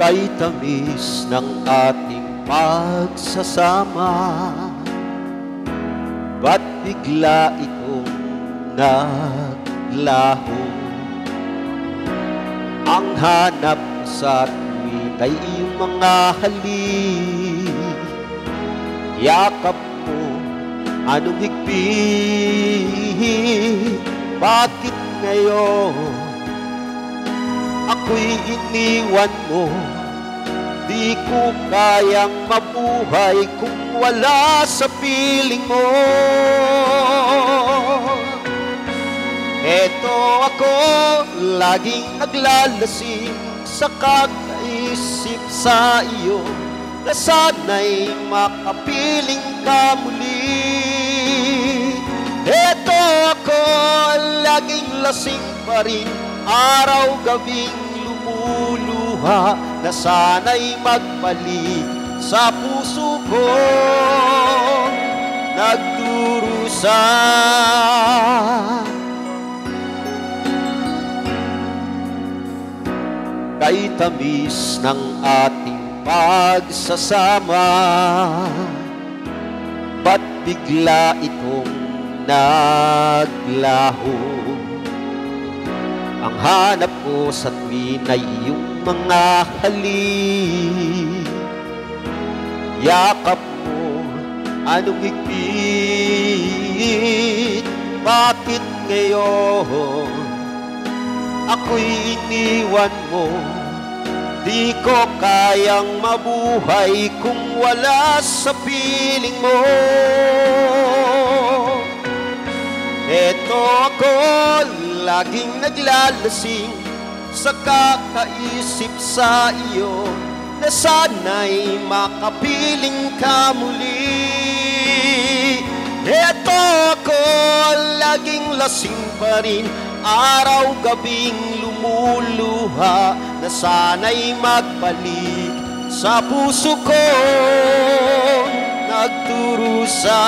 kay tamis ng ating pagsasama. Ba't bigla itong naglaho? Ang hanap ko sa tuwing ay iyong mga halik. Yakap mo, anong higpit? Bakit ngayon ako'y iniwan mo? Di ko kayang mabuhay kung wala sa piling mo. Eto ako, laging naglalasing sa kakaisip sa iyo, na sana'y makapiling ka muli. Eto ako, laging lasing pa rin, araw-gabing lumuluha, na sana'y magbalik sa puso ko, nagdurusa. Kay tamis ng ating pagsasama, ba't bigla itong naglaho? Ang hanap ko sa tuwin ay iyong mga halik. Yakap mo, anong higpit? Bakit ngayon ako'y iniwan mo? Di ko kayang mabuhay kung wala sa piling mo. Eto ako, laging naglalasing sa kakaisip sa iyo, na sana'y makapiling ka muli. Eto ako, laging lasing pa rin, araw-gabing lumuluha, na sana'y magbalik sa puso ko, nagdurusa.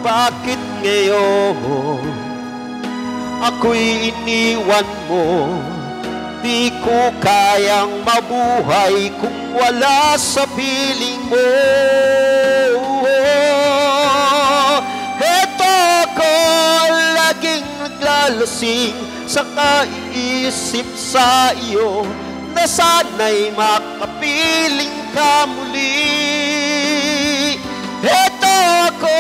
Bakit ngayon ako'y iniwan mo? Di ko kayang mabuhay kung wala sa piling mo. Eto ako, laging naglalasing sa kaiisip sa iyo, na sana'y makapiling ka muli. Eto ako,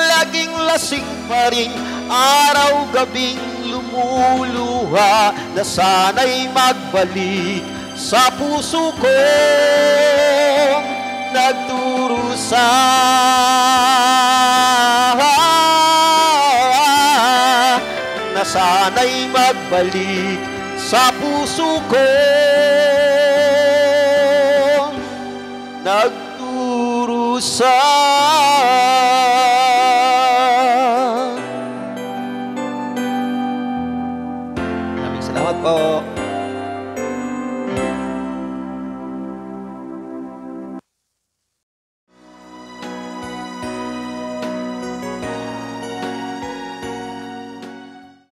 laging lasing pa rin, araw-gabing lumuluha, na sana'y magbalik sa puso ko, nagdurusa. Na sana'y magbalik sa puso ko, nagdurusa. Maraming salamat po.